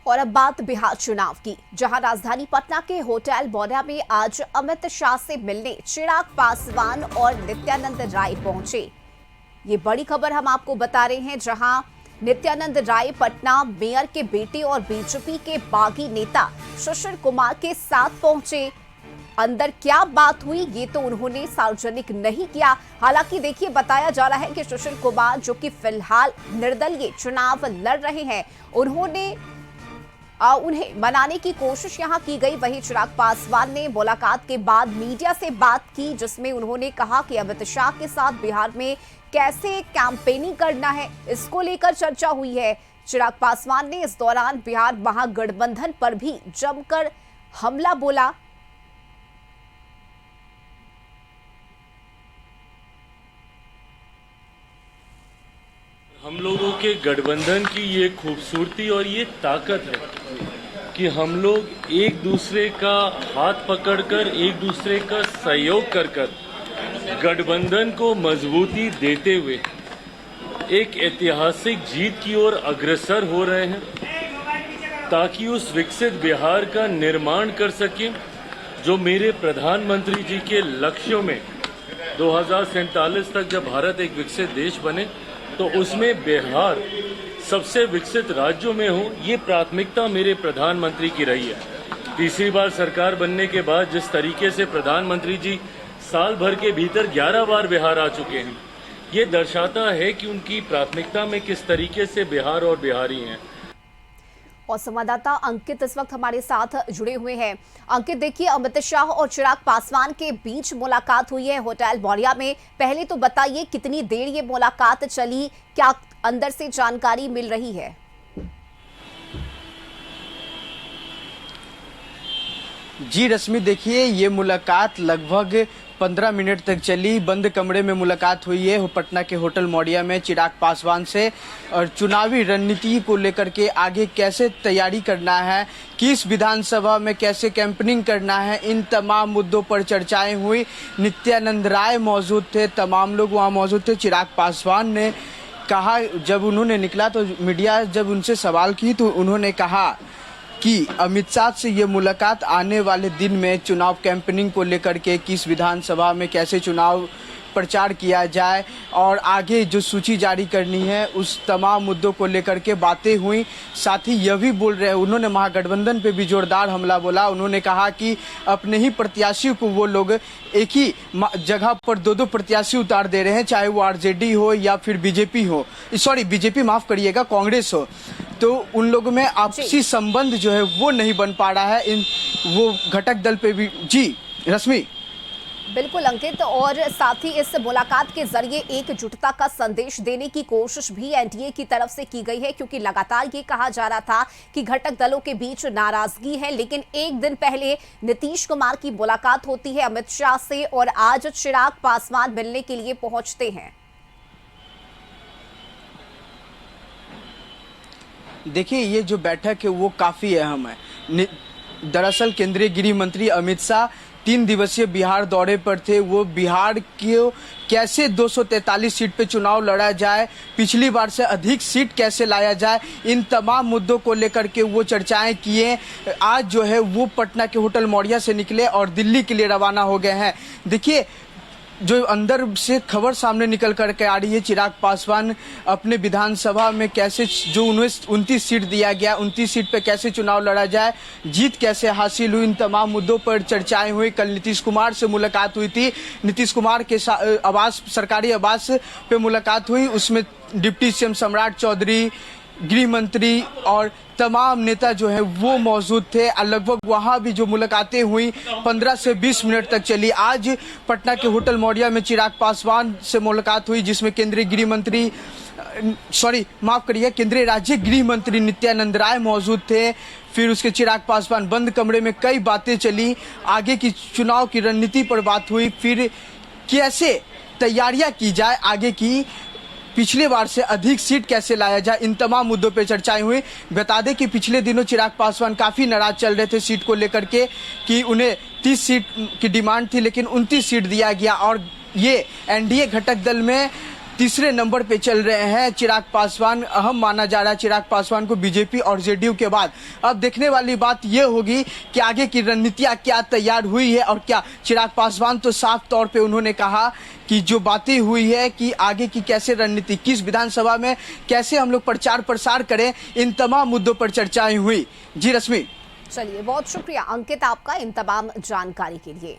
और अब बात बिहार चुनाव की, जहां राजधानी पटना के होटल मौर्या में आज अमित शाह से मिलने चिराग पासवान और नित्यानंद राय पहुंचे। ये बड़ी खबर हम आपको बता रहे हैं, जहां नित्यानंद राय पटना मेयर के बेटे और बीजेपी के बागी नेता सुशील कुमार के साथ पहुंचे। अंदर क्या बात हुई ये तो उन्होंने सार्वजनिक नहीं किया। हालांकि देखिए, बताया जा रहा है कि सुशील कुमार, जो कि फिलहाल निर्दलीय चुनाव लड़ रहे हैं, उन्हें मनाने की कोशिश यहां की गई। वहीं चिराग पासवान ने मुलाकात के बाद मीडिया से बात की, जिसमें उन्होंने कहा कि अमित शाह के साथ बिहार में कैसे कैंपेनिंग करना है, इसको लेकर चर्चा हुई है। चिराग पासवान ने इस दौरान बिहार महागठबंधन पर भी जमकर हमला बोला। हम लोगों के गठबंधन की ये खूबसूरती और ये ताकत है कि हम लोग एक दूसरे का हाथ पकड़कर, एक दूसरे का सहयोग कर गठबंधन को मजबूती देते हुए एक ऐतिहासिक जीत की ओर अग्रसर हो रहे हैं, ताकि उस विकसित बिहार का निर्माण कर सकें जो मेरे प्रधानमंत्री जी के लक्ष्यों में 2047 तक जब भारत एक विकसित देश बने तो उसमें बिहार सबसे विकसित राज्यों में हो, ये प्राथमिकता मेरे प्रधानमंत्री की रही है। तीसरी बार सरकार बनने के बाद जिस तरीके से प्रधानमंत्री जी साल भर के भीतर 11 बार बिहार आ चुके हैं, ये दर्शाता है कि उनकी प्राथमिकता में किस तरीके से बिहार और बिहारी हैं। और संवाददाता अंकित इस वक्त हमारे साथ जुड़े हुए हैं। अंकित, देखिए, अमित शाह और चिराग पासवान के बीच मुलाकात हुई है होटल मौर्या में। पहले तो बताइए, कितनी देर ये मुलाकात चली, क्या अंदर से जानकारी मिल रही है? जी रश्मि, देखिए, ये मुलाकात लगभग 15 मिनट तक चली। बंद कमरे में मुलाकात हुई है पटना के होटल मौर्या में चिराग पासवान से, और चुनावी रणनीति को लेकर के आगे कैसे तैयारी करना है, किस विधानसभा में कैसे कैंपेनिंग करना है, इन तमाम मुद्दों पर चर्चाएं हुई। नित्यानंद राय मौजूद थे, तमाम लोग वहां मौजूद थे। चिराग पासवान ने कहा, जब उन्होंने निकला तो मीडिया जब उनसे सवाल की तो उन्होंने कहा कि अमित शाह से ये मुलाकात आने वाले दिन में चुनाव कैंपेनिंग को लेकर के, किस विधानसभा में कैसे चुनाव प्रचार किया जाए और आगे जो सूची जारी करनी है, उस तमाम मुद्दों को लेकर के बातें हुई। साथ ही यह भी बोल रहे हैं, उन्होंने महागठबंधन पे भी जोरदार हमला बोला। उन्होंने कहा कि अपने ही प्रत्याशियों को वो लोग एक ही जगह पर दो प्रत्याशी उतार दे रहे हैं, चाहे वो आरजेडी हो या फिर बीजेपी हो, बीजेपी माफ करिएगा, कांग्रेस हो। तो उन लोगों में आपसी संबंध जो है वो नहीं बन पा रहा है, वो घटक दल पे भी। जी रश्मि। बिल्कुल अंकित, और साथ ही इस मुलाकात के जरिए एकजुटता का संदेश देने की कोशिश भी एनडीए की तरफ से की गई है, क्योंकि लगातार ये कहा जा रहा था कि घटक दलों के बीच नाराजगी है। लेकिन एक दिन पहले नीतीश कुमार की मुलाकात होती है अमित शाह से, और आज चिराग पासवान मिलने के लिए पहुंचते हैं। देखिए, ये जो बैठक है वो काफ़ी अहम है। दरअसल केंद्रीय गृह मंत्री अमित शाह 3 दिवसीय बिहार दौरे पर थे। वो बिहार को कैसे 243 सीट पे चुनाव लड़ा जाए, पिछली बार से अधिक सीट कैसे लाया जाए, इन तमाम मुद्दों को लेकर के वो चर्चाएं किए। आज जो है वो पटना के होटल मौर्या से निकले और दिल्ली के लिए रवाना हो गए हैं। देखिए, जो अंदर से खबर सामने निकल करके आ रही है, चिराग पासवान अपने विधानसभा में कैसे, जो 29 सीट दिया गया, 29 सीट पे कैसे चुनाव लड़ा जाए, जीत कैसे हासिल हुई, इन तमाम मुद्दों पर चर्चाएं हुई। कल नीतीश कुमार से मुलाकात हुई थी, नीतीश कुमार के सरकारी आवास पे मुलाकात हुई। उसमें डिप्टी सीएम सम्राट चौधरी, गृह मंत्री और तमाम नेता जो है वो मौजूद थे। लगभग वहां भी जो मुलाकातें हुई 15 से 20 मिनट तक चली। आज पटना के होटल मौर्या में चिराग पासवान से मुलाकात हुई, जिसमें केंद्रीय राज्य गृह मंत्री नित्यानंद राय मौजूद थे। फिर उसके चिराग पासवान बंद कमरे में कई बातें चली, आगे की चुनाव की रणनीति पर बात हुई, फिर कैसे तैयारियां की जाए आगे की, पिछले बार से अधिक सीट कैसे लाया जाए, इन तमाम मुद्दों पर चर्चाएं हुई। बता दें कि पिछले दिनों चिराग पासवान काफी नाराज चल रहे थे सीट को लेकर के, कि उन्हें 30 सीट की डिमांड थी, लेकिन 29 सीट दिया गया। और ये एनडीए घटक दल में तीसरे नंबर पे चल रहे हैं। चिराग पासवान अहम माना जा रहा है, चिराग पासवान को बीजेपी और जेडीयू के बाद। अब देखने वाली बात यह होगी कि आगे की रणनीतियां क्या तैयार हुई है और क्या। चिराग पासवान तो साफ तौर पे उन्होंने कहा कि जो बातें हुई है कि आगे की कैसे रणनीति, किस विधानसभा में कैसे हम लोग प्रचार प्रसार करें, इन तमाम मुद्दों पर चर्चाएं हुई। जी रश्मि। चलिए, बहुत शुक्रिया अंकित आपका इन तमाम जानकारी के लिए।